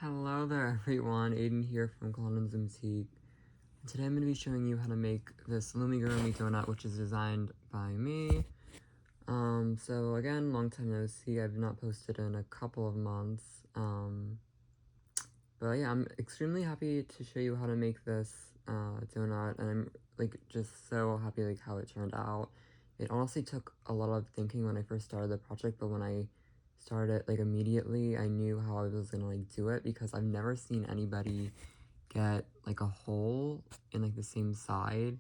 Hello there everyone, Aiden here from Colin Boutique. Today I'm going to be showing you how to make this Loomigurumi donut, which is designed by me. So again, long time no see, I've not posted in a couple of months. But yeah, I'm extremely happy to show you how to make this donut, and I'm just so happy how it turned out. It honestly took a lot of thinking when I first started the project, but when I started it immediately, I knew how I was gonna do it, because I've never seen anybody get a hole in the same side.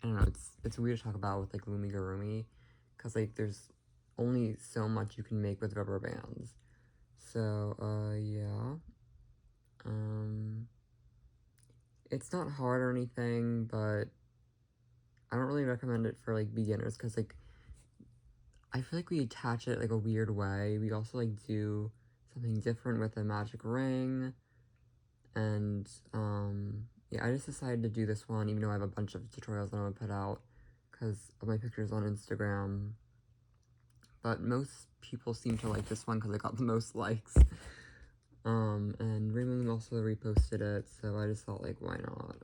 I don't know, it's weird to talk about with Loomigurumi, because there's only so much you can make with rubber bands. So yeah. It's not hard or anything, but I don't really recommend it for beginners, because I feel we attach it a weird way. We also do something different with a magic ring, and yeah, I just decided to do this one, even though I have a bunch of tutorials that I'm gonna put out because of my pictures on Instagram. But most people seem to like this one because it got the most likes. And Raymond also reposted it, so I just thought why not.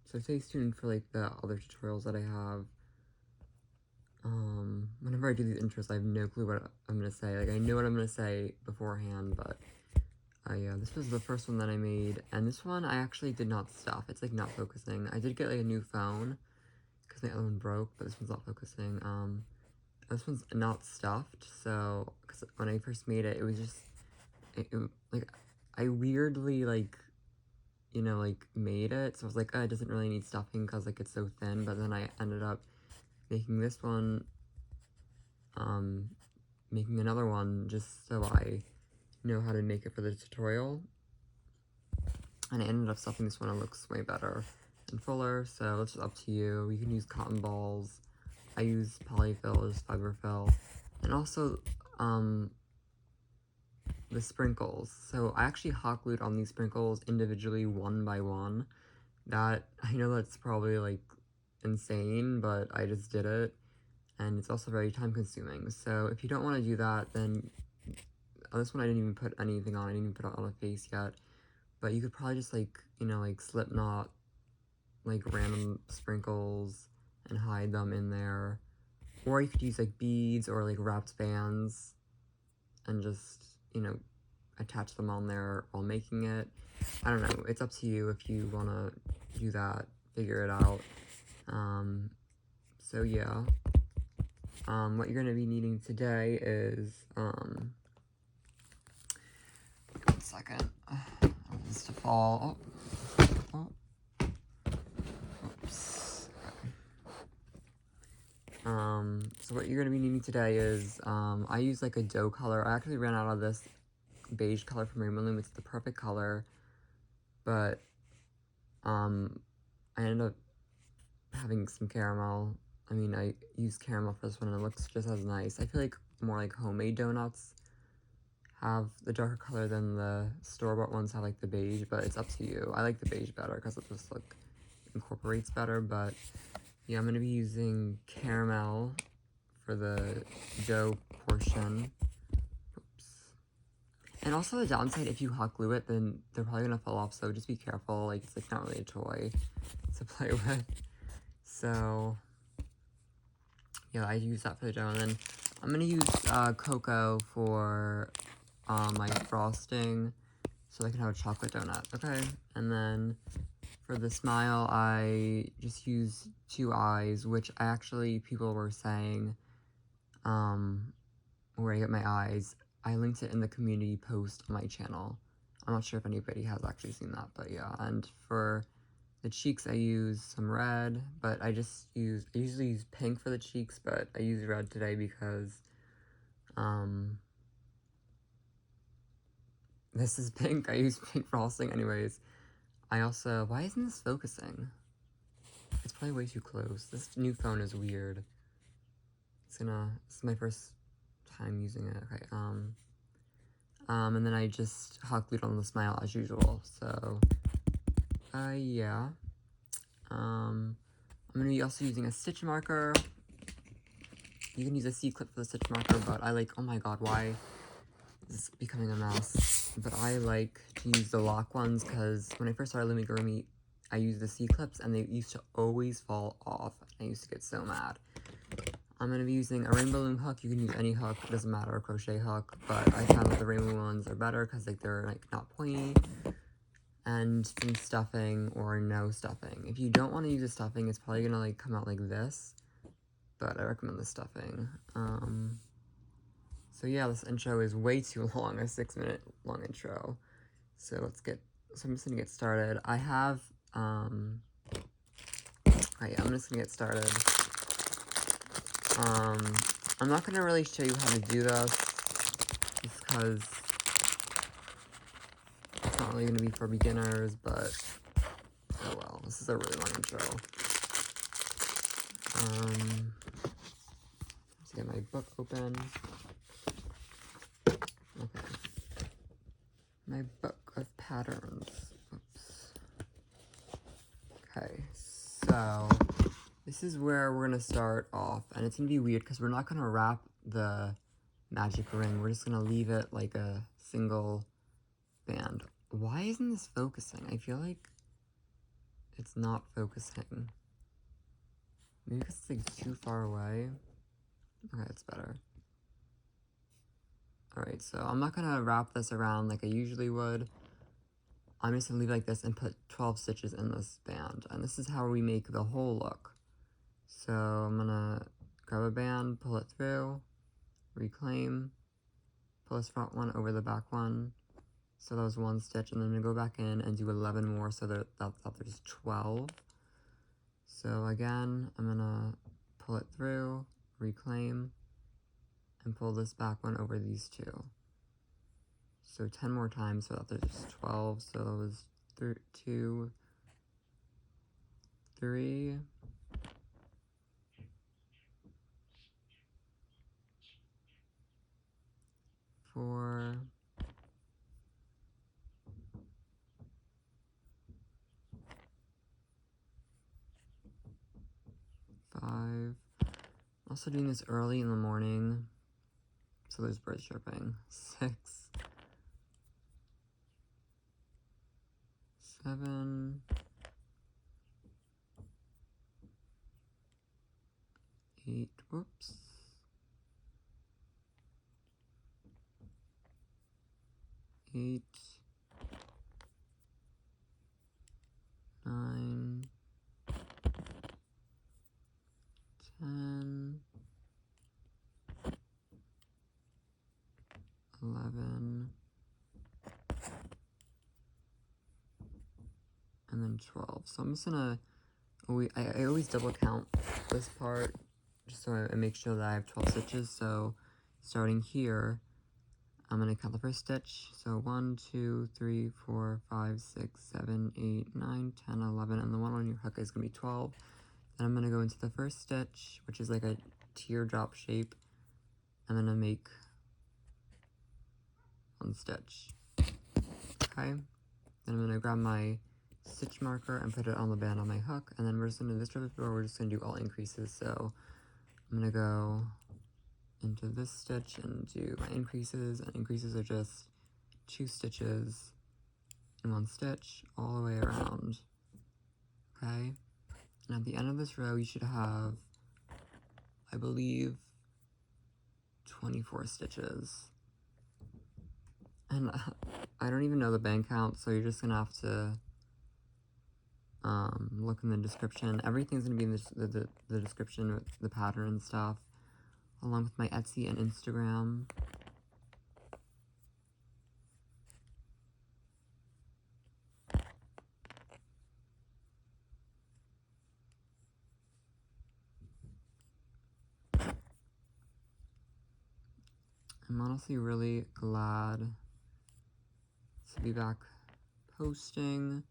So stay tuned for the other tutorials that I have. Whenever I do these intros, I have no clue what I'm gonna say. I know what I'm gonna say beforehand, but yeah, this was the first one that I made, and this one I actually did not stuff. It's not focusing. I did get a new phone because my other one broke, but this one's not focusing. This one's not stuffed, so because when I first made it, it was just I weirdly made it, so I was oh, it doesn't really need stuffing because it's so thin. But then I ended up making this one, making another one just so I know how to make it for the tutorial, and I ended up stuffing this one. It looks way better and fuller, so it's just up to you. You can use cotton balls. I use polyfill, just fiberfill, and also the sprinkles. So I actually hot glued on these sprinkles individually, one by one. That, I know that's probably insane, but I just did it, and it's also very time consuming. So if you don't want to do that, then this one I didn't even put anything on. I didn't even put it on a face yet, but you could probably just slip knot random sprinkles and hide them in there, or you could use beads or wrapped bands and just attach them on there while making it. I don't know, it's up to you if you want to do that, figure it out. So yeah, what you're going to be needing today is, 1 second, I want this to fall. Oh. Oops. So what you're going to be needing today is, I use a dough color. I actually ran out of this beige color from Loom. It's the perfect color, but I ended up having some caramel. I mean, I used caramel for this one, and it looks just as nice. I feel more homemade donuts have the darker color than the store-bought ones have the beige, but it's up to you. I like the beige better because it just incorporates better. But yeah, I'm going to be using caramel for the dough portion. Oops. And also the downside, if you hot glue it, then they're probably going to fall off, so just be careful. It's not really a toy to play with. So yeah, I use that for the dough, and then I'm going to use cocoa for my frosting, so I can have a chocolate donut, okay? And then for the smile, I just use 2 eyes, which people were saying, where I get my eyes. I linked it in the community post on my channel. I'm not sure if anybody has actually seen that, but yeah. And for the cheeks, I use some red, but I usually use pink for the cheeks, but I use red today because, this is pink. I use pink frosting anyways. Why isn't this focusing? It's probably way too close. This new phone is weird. This is my first time using it. Okay, and then I just hot glued on the smile as usual. So, yeah. I'm gonna be also using a stitch marker. You can use a C-clip for the stitch marker, but oh my god, why? is becoming a mess, but I like to use the lock ones because when I first started Loomigurumi, I used the C-clips and they used to always fall off. I used to get so mad. I'm going to be using a rainbow loom hook. You can use any hook, it doesn't matter, a crochet hook, but I found that the rainbow ones are better because like they're like not pointy and in stuffing or no stuffing. If you don't want to use the stuffing, it's probably going to like come out like this, but I recommend the stuffing. So yeah, this intro is way too long, a 6-minute long intro. So I'm just gonna get started. I'm just gonna get started. I'm not gonna really show you how to do this, just because it's not really gonna be for beginners, but oh well, this is a really long intro. Let's get my book open. Okay. My book of patterns. Oops. Okay, so this is where we're gonna start off, and it's gonna be weird because we're not gonna wrap the magic ring. We're just gonna leave it like a single band. Why isn't this focusing? I feel like it's not focusing. Maybe because it's like too far away. Okay, it's better. Alright, so I'm not gonna wrap this around like I usually would. I'm just gonna leave it like this and put 12 stitches in this band. And this is how we make the whole look. So I'm gonna grab a band, pull it through, reclaim, pull this front one over the back one. So that was 1 stitch, and then I'm gonna go back in and do 11 more so that there's 12. So again, I'm gonna pull it through, reclaim, and pull this back one over these two. So 10 more times so that there's 12. So that was 2, 3, 4, 5. Also doing this early in the morning, so there's birds chirping. 6, 7, 8, whoops, 8, 9, 10, 11, and then 12. So I'm just gonna, I always double count this part, just so I make sure that I have 12 stitches. So starting here, I'm gonna count the first stitch. So 1, 2, 3, 4, 5, 6, 7, 8, 9, 10, 11, and the one on your hook is gonna be 12. Then I'm gonna go into the first stitch, which is like a teardrop shape. I'm gonna make 1 stitch. Okay. Then I'm gonna grab my stitch marker and put it on the band on my hook, and then we're just gonna, this row before, we're just gonna do all increases. So I'm gonna go into this stitch and do my increases, and increases are just 2 stitches in 1 stitch all the way around. Okay, and at the end of this row you should have, I believe, 24 stitches. And I don't even know the band count, so you're just gonna have to look in the description. Everything's gonna be in the description with the pattern and stuff, along with my Etsy and Instagram. I'm honestly really glad to be back posting.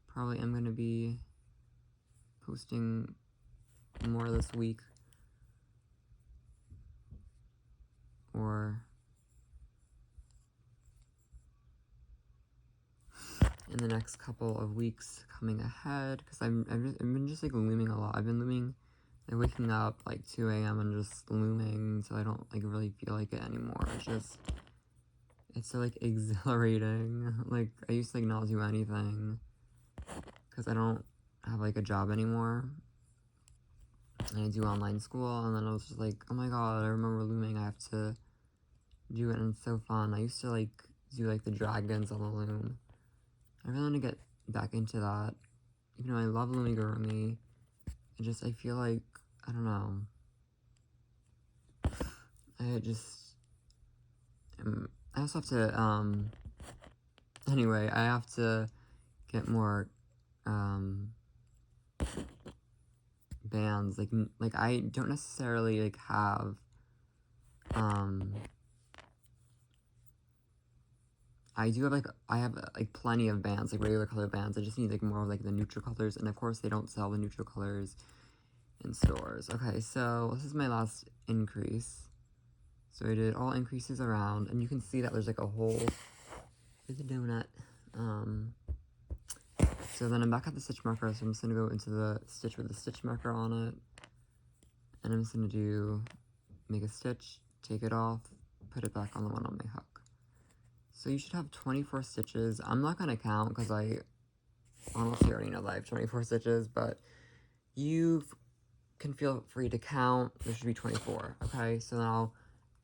Probably am gonna be posting more this week, or in the next couple of weeks coming ahead, because I've been just like looming a lot. I've been looming, like waking up like 2 a.m. and just looming, so I don't like really feel like it anymore. It's just It's so, like, exhilarating. Like, I used to, like, not do anything because I don't have, like, a job anymore. And I do online school, and then I was just like, oh my god, I remember looming, I have to do it, and it's so fun. I used to, like, do, like, the dragons on the loom. I really want to get back into that. Even though I love Loomigurumi, I feel like, I don't know. I also have to, anyway, I have to get more, bands. Like, I don't necessarily, like, have, I do have, like, plenty of bands, like, regular color bands. I just need, like, more of, like, the neutral colors, and of course they don't sell the neutral colors in stores. Okay, so this is my last increase. So I did all increases around, and you can see that there's, like, a hole. There's a donut. So then I'm back at the stitch marker, so I'm just gonna go into the stitch with the stitch marker on it, and I'm just gonna make a stitch, take it off, put it back on the one on my hook. So you should have 24 stitches. I'm not gonna count because I honestly already know that I have 24 stitches, but you can feel free to count. There should be 24. Okay, so now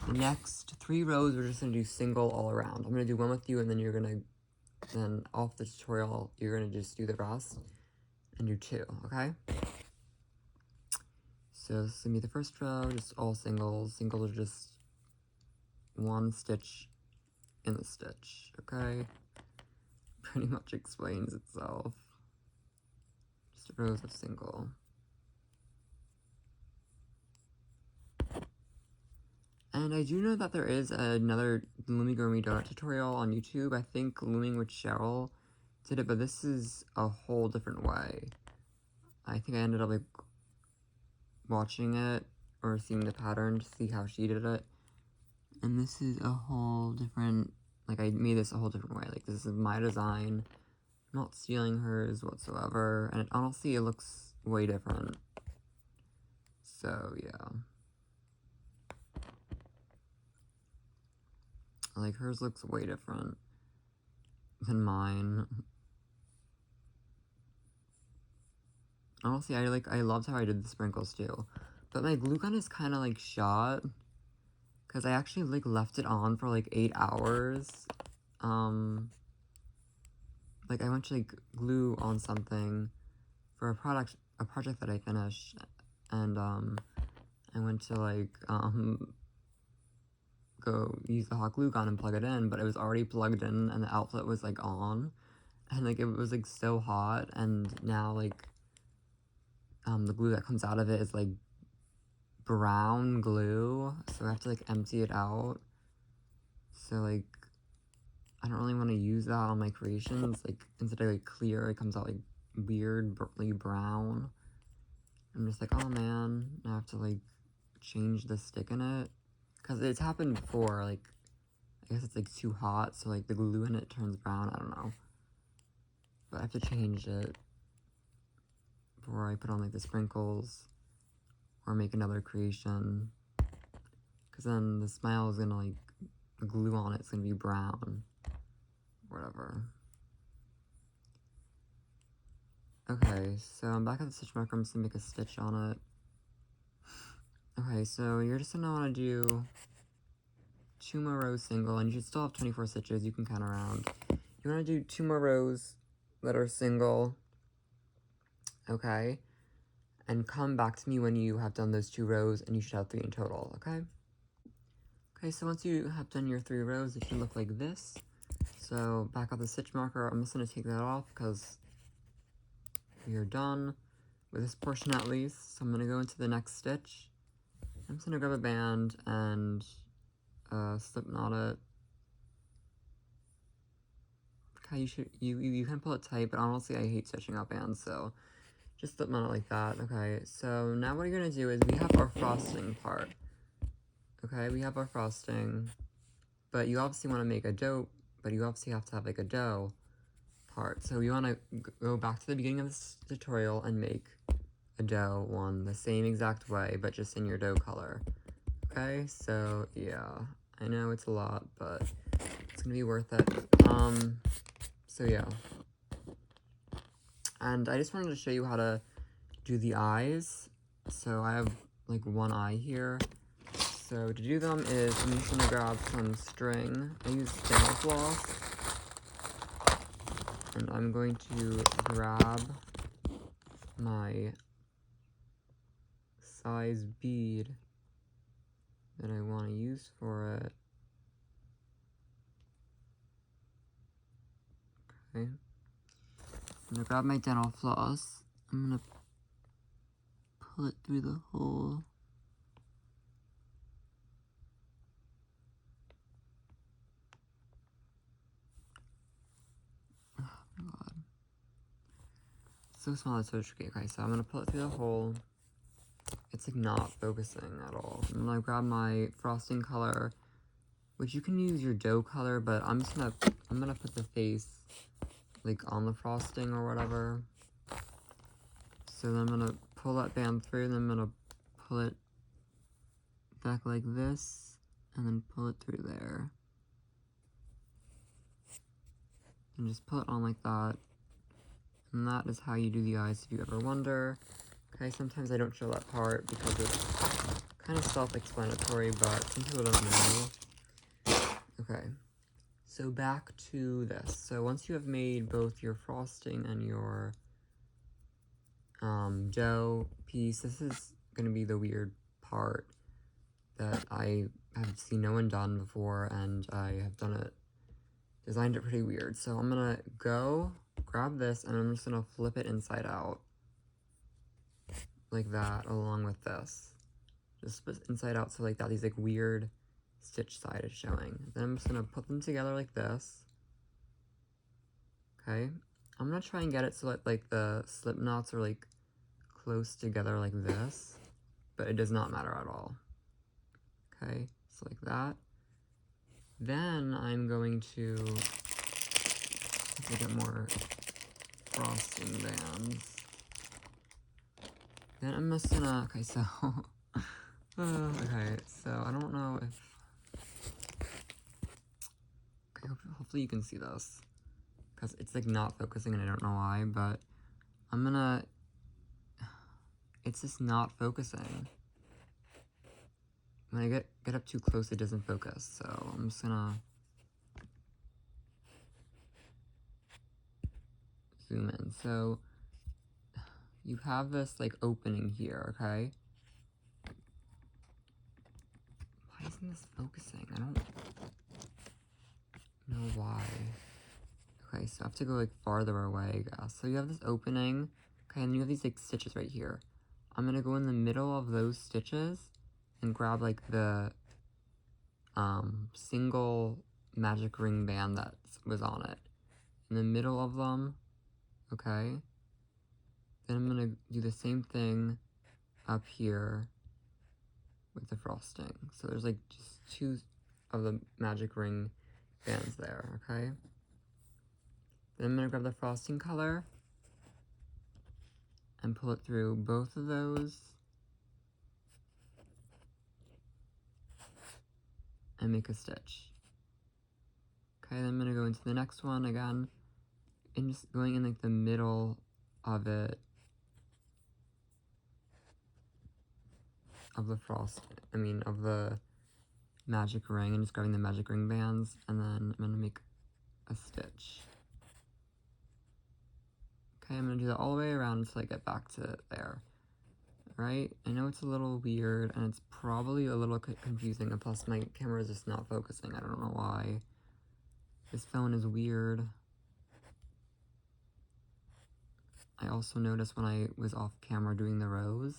the next 3 rows we're just gonna do single all around. I'm gonna do one with you, and then off the tutorial you're gonna just do the rest and do 2. Okay. So this is gonna be the first row, just all singles. Singles are just 1 stitch in the stitch. Okay. Pretty much explains itself. Just rows of single. And I do know that there is another Loomigurumi donut tutorial on YouTube. I think Looming with Cheryl did it, but this is a whole different way. I think I ended up, like, watching it or seeing the pattern to see how she did it. And this is a whole different, like, I made this a whole different way. Like, this is my design. I'm not stealing hers whatsoever. And honestly, it looks way different. So, yeah. Like, hers looks way different than mine. Honestly, I loved how I did the sprinkles too. But my glue gun is kind of, like, shot. Because I actually, like, left it on for, like, 8 hours. Like, I went to, like, glue on something for a project that I finished. And, I went to, like, go use the hot glue gun and plug it in, but it was already plugged in and the outlet was, like, on. And, like, it was, like, so hot, and now, like, the glue that comes out of it is, like, brown glue, so I have to, like, empty it out. So, like, I don't really want to use that on my creations. Like, instead of, like, clear, it comes out, like, weirdly brown. I'm just like, oh man, I have to, like, change the stick in it. Because it's happened before, like, I guess it's, like, too hot, so, like, the glue in it turns brown, I don't know. But I have to change it before I put on, like, the sprinkles or make another creation. Because then the smile is gonna, like, the glue on it's gonna be brown. Whatever. Okay, so I'm back at the stitch marker. I'm just gonna make a stitch on it. Okay, so you're just gonna want to do 2 more rows single, and you should still have 24 stitches. You can count around. You want to do 2 more rows that are single. Okay, and come back to me when you have done those 2 rows, and you should have 3 in total. Okay. Okay, so once you have done your 3 rows, it should look like this. So back up the stitch marker. I'm just gonna take that off because we are done with this portion at least. So I'm gonna go into the next stitch. I'm just gonna grab a band and slip knot it. Okay, you can pull it tight, but honestly I hate stitching out bands, so just slip knot it like that. Okay, so now what you're gonna do is we have our frosting part. Okay, we have our frosting, but you obviously want to make a dough, but you obviously have to have, like, a dough part. So you want to go back to the beginning of this tutorial and make a dough one the same exact way, but just in your dough color. Okay, so yeah, I know it's a lot, but it's it's gonna be worth it. So yeah. And I just wanted to show you how to do the eyes. So I have like one eye here. So to do them is I'm just gonna grab some string. I use dental floss. And I'm going to grab my size bead that I want to use for it. Okay. I'm gonna grab my dental floss. I'm gonna pull it through the hole. Oh my god. So small, it's so tricky. Okay, so I'm gonna pull it through the hole. It's like not focusing at all. I'm gonna grab my frosting color, which you can use your dough color, but I'm gonna put the face like on the frosting or whatever. So then I'm gonna pull that band through, and then I'm gonna pull it back like this, and then pull it through there. And just pull it on like that. And that is how you do the eyes if you ever wonder. Okay, sometimes I don't show that part because it's kind of self-explanatory, but some people don't know. Okay, so back to this. So once you have made both your frosting and your dough piece, this is going to be the weird part that I have seen no one done before, and I have designed it pretty weird. So I'm going to go grab this, and I'm just going to flip it inside out. Like that, along with this. Just inside out, so like that, these like weird stitch side is showing. Then I'm just gonna put them together like this. Okay, I'm gonna try and get it so that like the slip knots are like close together like this, but it does not matter at all. Okay, so like that. Then I'm going to get more frosting bands. Then I'm just gonna, okay, so, okay, so I don't know if, okay, hopefully you can see this, because it's like not focusing and I don't know why, but I'm gonna, it's just not focusing. When I get up too close, it doesn't focus, so I'm just gonna zoom in. So, you have this like opening here, okay? Why isn't this focusing? I don't know why. Okay, so I have to go like farther away, I guess. So you have this opening, okay, and you have these like stitches right here. I'm gonna go in the middle of those stitches and grab like the single magic ring band that was on it. In the middle of them, okay? Then I'm gonna do the same thing up here with the frosting. So there's like just two of the magic ring bands there, okay? Then I'm gonna grab the frosting color and pull it through both of those and make a stitch. Okay, then I'm gonna go into the next one again and just going in like the middle of it, of the of the magic ring, and just grabbing the magic ring bands, and then I'm gonna make a stitch. Okay, I'm gonna do that all the way around until I get back to there. Right? I know it's a little weird, and it's probably a little confusing, and plus my camera is just not focusing. I don't know why. This phone is weird. I also noticed when I was off camera doing the rows,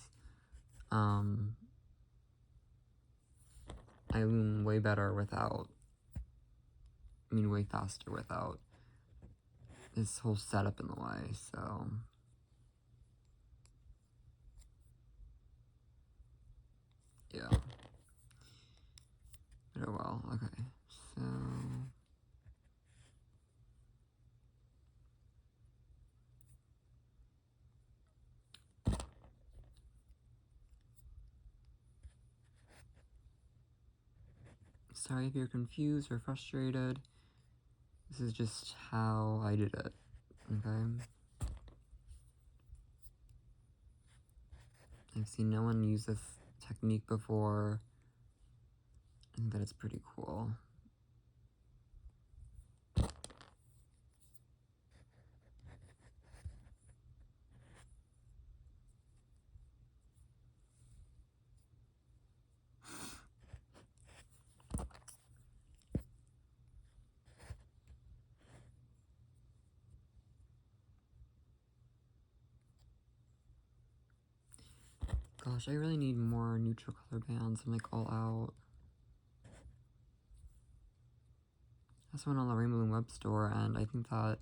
I loom way better without, way faster without this whole setup in the way, so. Yeah. But oh well, okay, so. Sorry if you're confused or frustrated. This is just how I did it, okay? I've seen no one use this technique before. I think that it's pretty cool. Gosh, I really need more neutral color bands. I'm like all out. I also went on the Rainbow Loom web store, and I think that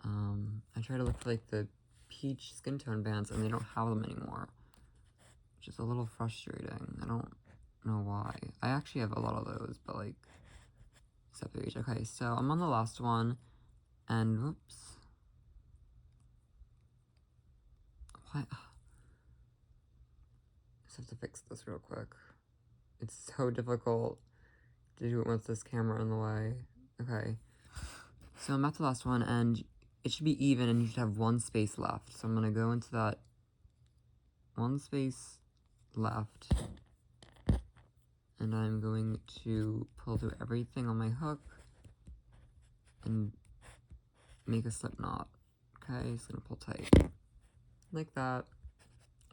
I try to look for like the peach skin tone bands, and they don't have them anymore, which is a little frustrating. I don't know why. I actually have a lot of those, but like except page. Okay, so I'm on the last one, and whoops. Why? I just have to fix this real quick. It's so difficult to do it with this camera in the way. Okay, so I'm at the last one, and it should be even, and you should have one space left. So I'm gonna go into that one space left, and I'm going to pull through everything on my hook and make a slip knot. Okay, just gonna pull tight like that.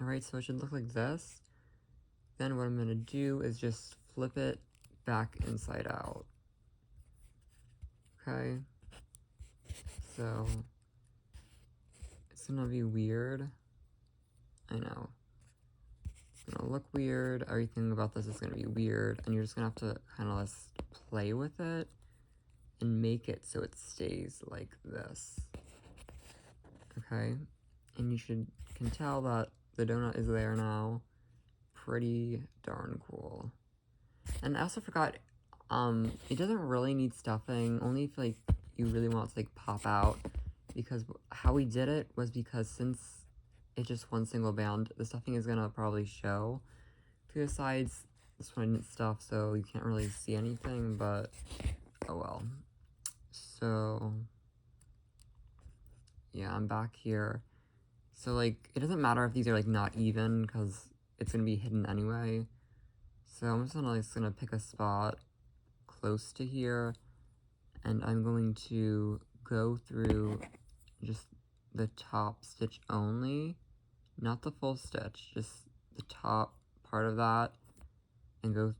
Alright, so it should look like this. Then what I'm gonna do is just flip it back inside out. Okay, so it's gonna be weird. I know. It's gonna look weird. Everything about this is gonna be weird, and you're just gonna have to kind of just play with it and make it so it stays like this. Okay, and you can tell that the donut is there now. Pretty darn cool. And I also forgot, it doesn't really need stuffing, only if like you really want it to like pop out, because how we did it was because since it's just one single band, the stuffing is gonna probably show to the sides. This one didn't stuff, so you can't really see anything, but oh well. So yeah, I'm back here. So like, it doesn't matter if these are like not even, because it's gonna be hidden anyway. So I'm just gonna pick a spot close to here, and I'm going to go through just the top stitch only, not the full stitch, just the top part of that, and go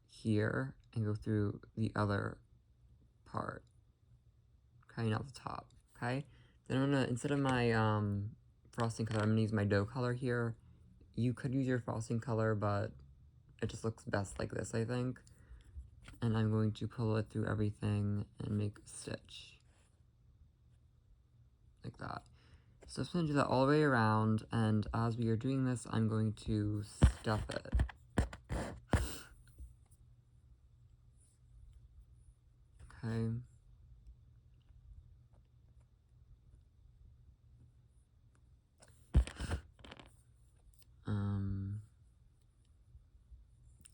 here and go through the other part. Okay, not the top. Okay, then I'm gonna, instead of my frosting color, I'm gonna use my dough color here. You could use your frosting color, but it just looks best like this, I think. And I'm going to pull it through everything and make a stitch like that. So I'm just going to do that all the way around, and as we are doing this, I'm going to stuff it. Okay.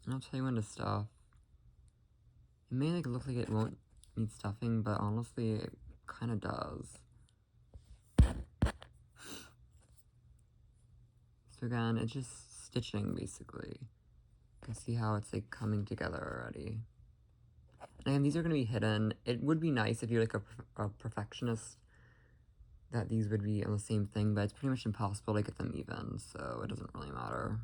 And I'll tell you when to stuff. It may like look like it won't need stuffing, but honestly, it kind of does. So again, it's just stitching basically. You can see how it's like coming together already. And again, these are going to be hidden. It would be nice if you're like a perfectionist that these would be on the same thing, but it's pretty much impossible to get them even, so it doesn't really matter.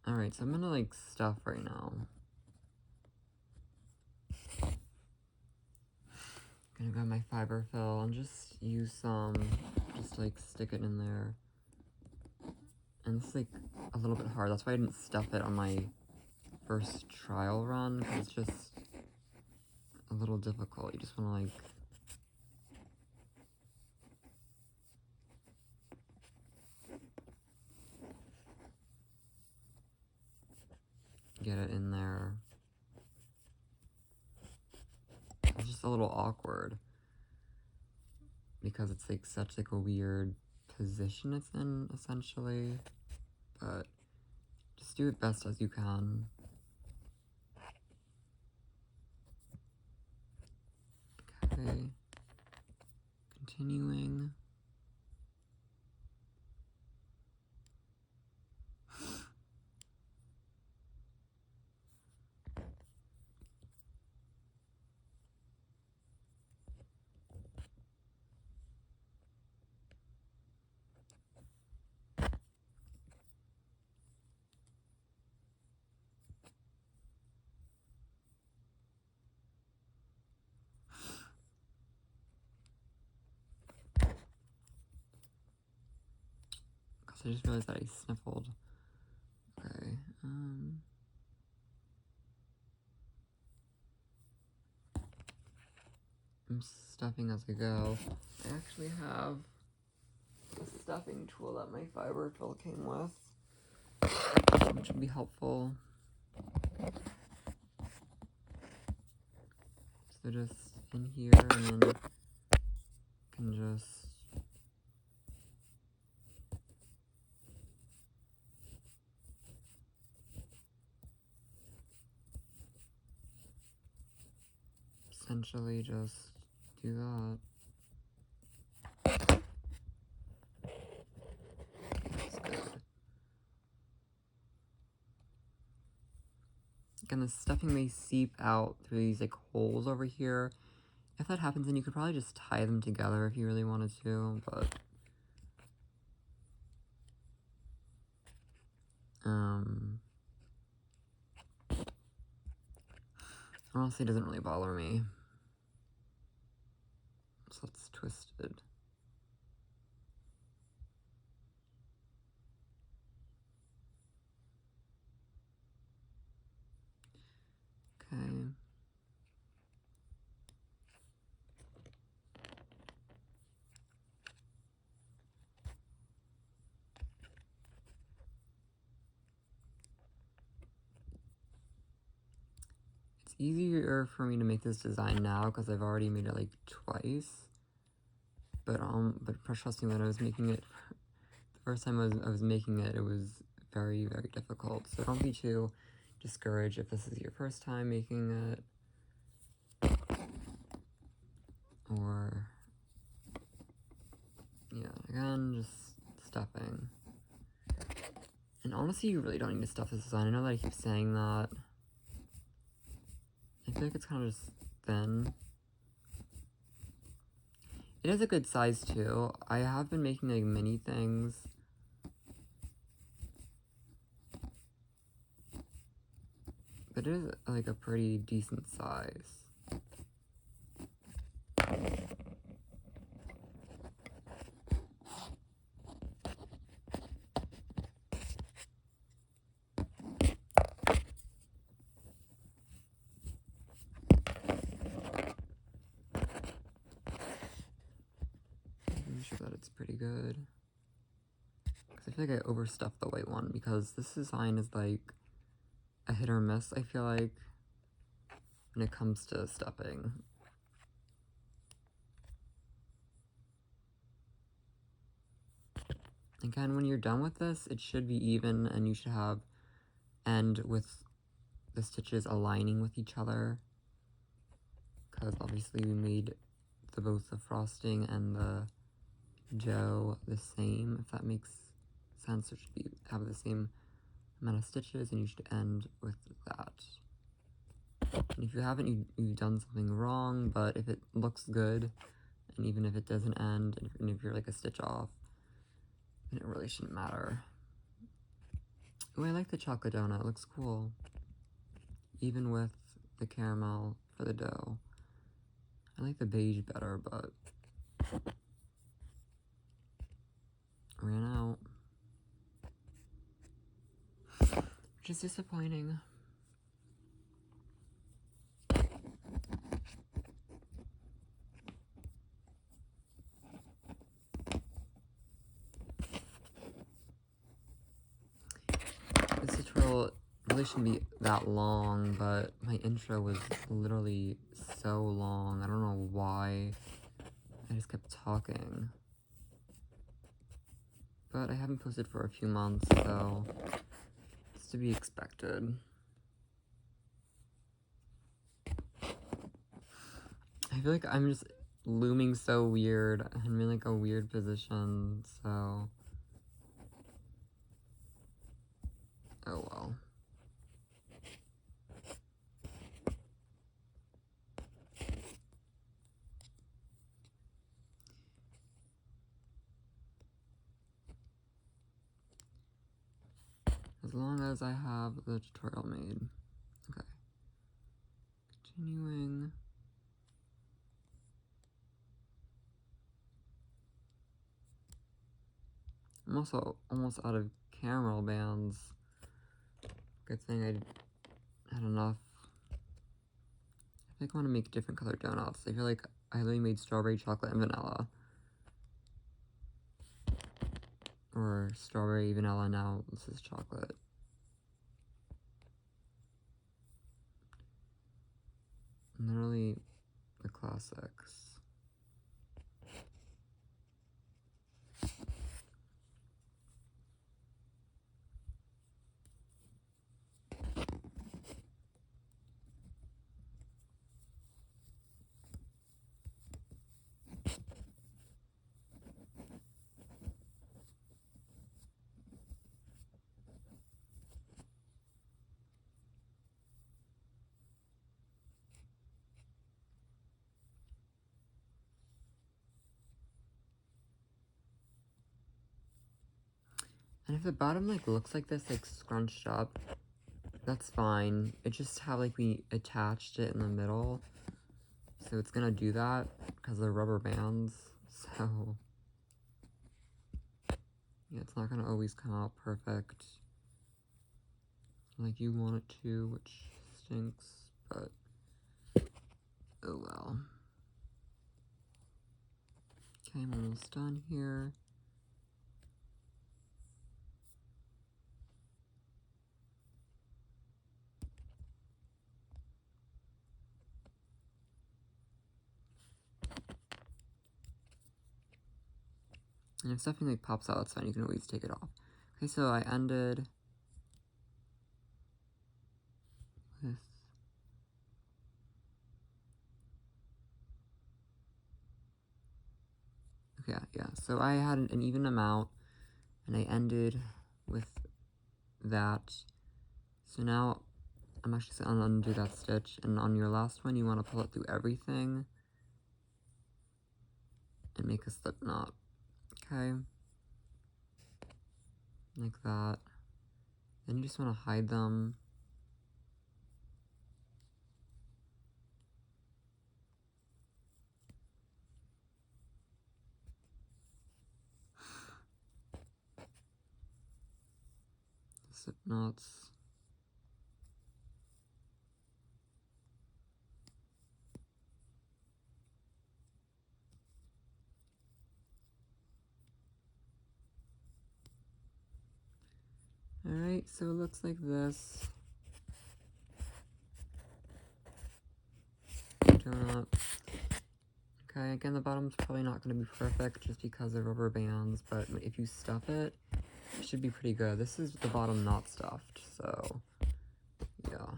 Alright, so I'm gonna like stuff right now. Gonna grab my fiber fill and just use some, just like stick it in there. And it's like a little bit hard, that's why I didn't stuff it on my first trial run, because it's just a little difficult. You just wanna like get it in there. It's just a little awkward because it's like such like a weird position it's in, essentially, but just do it best as you can. Okay, continuing. I just realized that I sniffled. Okay, I'm stuffing as I go. I actually have a stuffing tool that my fiber tool came with, which would be helpful. So just in here, and then can just essentially just do that. That's good. Again, the stuffing may seep out through these like holes over here. If that happens, then you could probably just tie them together if you really wanted to, but honestly, it doesn't really bother me. So it's twisted. Okay. It's easier for me to make this design now because I've already made it like twice. But trust me, when I was making it, the first time I was making it, it was very, very difficult. So don't be too discouraged if this is your first time making it. Or, yeah, again, just stuffing. And honestly, you really don't need to stuff this design. I know that I keep saying that. I feel like it's kind of just thin. It is a good size too. I have been making like mini things. But it is like a pretty decent size. Make sure that it's pretty good. Because I feel like I overstuffed the white one because this design is like a hit or miss, I feel like, when it comes to stuffing. Again, when you're done with this, it should be even and you should have end with the stitches aligning with each other. Because obviously we made both the frosting and the dough the same, if that makes sense. It should have the same amount of stitches and you should end with that. And if you haven't, you've done something wrong, but if it looks good, and even if it doesn't end, and if you're like a stitch off, then it really shouldn't matter. Oh, I like the chocolate donut, it looks cool. Even with the caramel for the dough. I like the beige better, but ran out. Which is disappointing. This tutorial really shouldn't be that long, but my intro was literally so long. I don't know why. I just kept talking. But I haven't posted for a few months, so it's to be expected. I feel like I'm just looming so weird. I'm in like a weird position, so... Oh well. As long as I have the tutorial made. Okay. Continuing. I'm also almost out of caramel bands. Good thing I had enough. I think I want to make different colored donuts. I feel like I really made strawberry, chocolate, and vanilla. Or strawberry, vanilla, now this is chocolate. Literally the classics. And if the bottom like looks like this, like scrunched up, that's fine. It just how like we attached it in the middle. So it's gonna do that because of the rubber bands. So yeah, it's not gonna always come out perfect like you want it to, which stinks, but oh well. Okay, I'm almost done here. And if something like pops out, it's fine, you can always take it off. Okay, so I ended with okay, yeah, so I had an even amount and I ended with that. So now I'm actually going to undo that stitch, and on your last one you want to pull it through everything and make a slip knot. Okay, like that. Then you just want to hide them. Slip knots. Alright, so it looks like this. Donut. Okay, again, the bottom's probably not going to be perfect just because of rubber bands, but if you stuff it, it should be pretty good. This is the bottom not stuffed, so yeah.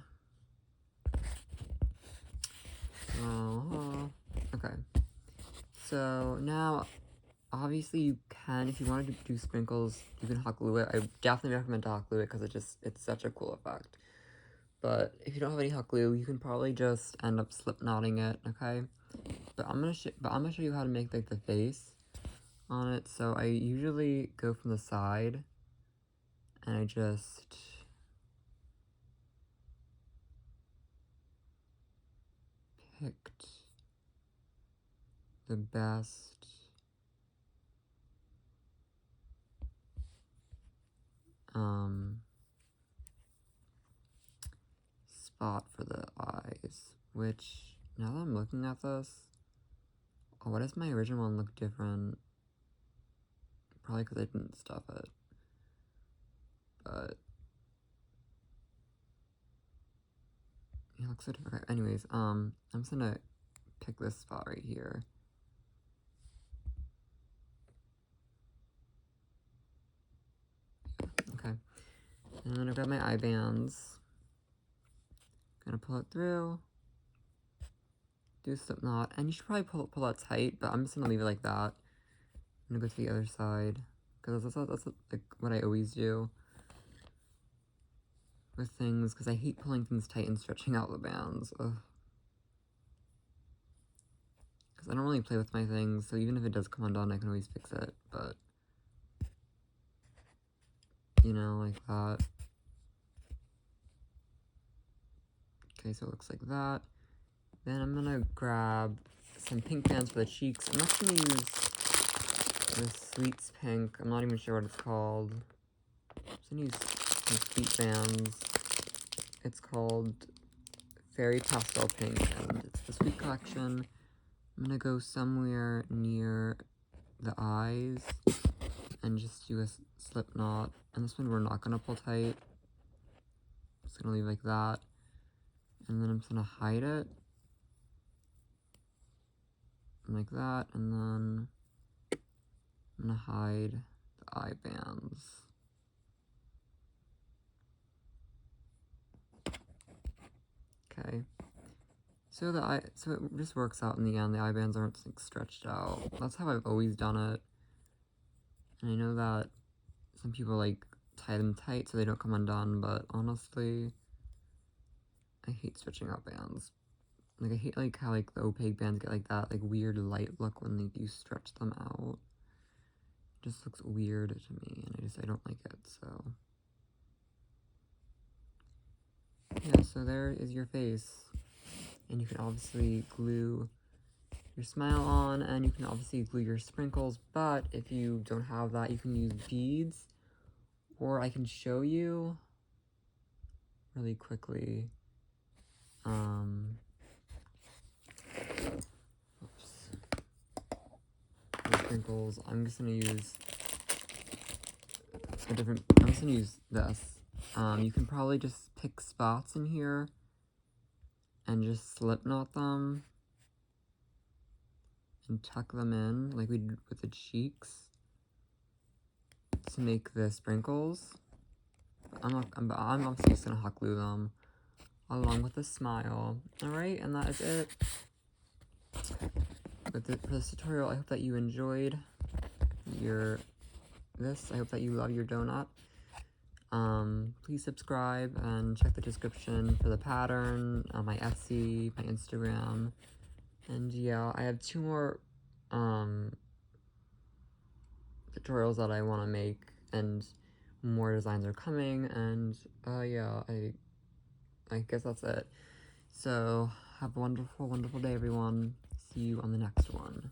Okay. So now, obviously you can, if you wanted to do sprinkles, you can hot glue it. I definitely recommend to hot glue it because it's such a cool effect. But if you don't have any hot glue, you can probably just end up slip knotting it, okay? But I'm gonna show you how to make like the face on it. So I usually go from the side and I just picked the best spot for the eyes, which now that I'm looking at this, oh, why does my original one look different? Probably because I didn't stuff it. But looks so different. Okay, anyways, I'm just gonna pick this spot right here. Okay, and then I've got my eye bands. Gonna pull it through, do a slip knot, and you should probably pull that tight, but I'm just gonna leave it like that. I'm gonna go to the other side, because that's like what I always do with things, because I hate pulling things tight and stretching out the bands. Because I don't really play with my things, so even if it does come undone, I can always fix it, but, you know, like that. Okay, so it looks like that. Then I'm gonna grab some pink bands for the cheeks. I'm not gonna use this Sweets pink. I'm not even sure what it's called. I'm just gonna use some sweet bands. It's called Fairy Pastel Pink, and it's the Sweet collection. I'm gonna go somewhere near the eyes and just do a slip knot. And this one we're not gonna pull tight. Just gonna leave like that. And then I'm just gonna hide it. Like that, and then I'm gonna hide the eye bands. Okay. So it just works out in the end. The eye bands aren't like stretched out. That's how I've always done it. And I know that some people like tie them tight so they don't come undone, but honestly, I hate stretching out bands. Like I hate like how like the opaque bands get like that like weird light look when like you stretch them out. It just looks weird to me, and I don't like it, so. Yeah, so there is your face. And you can obviously glue your smile on, and you can obviously glue your sprinkles, but if you don't have that, you can use beads, or I can show you really quickly. Oops. The sprinkles. I'm just gonna use I'm just gonna use this. You can probably just pick spots in here and just slip knot them and tuck them in like we did with the cheeks to make the sprinkles. I'm obviously just gonna hot glue them along with a smile. Alright, and that is it for this tutorial. I hope that you enjoyed this. I hope that you love your donut. Please subscribe and check the description for the pattern, my Etsy, my Instagram, and yeah, I have 2 more tutorials that I want to make, and more designs are coming, and yeah, I guess that's it. So have a wonderful, wonderful day, everyone. See you on the next one.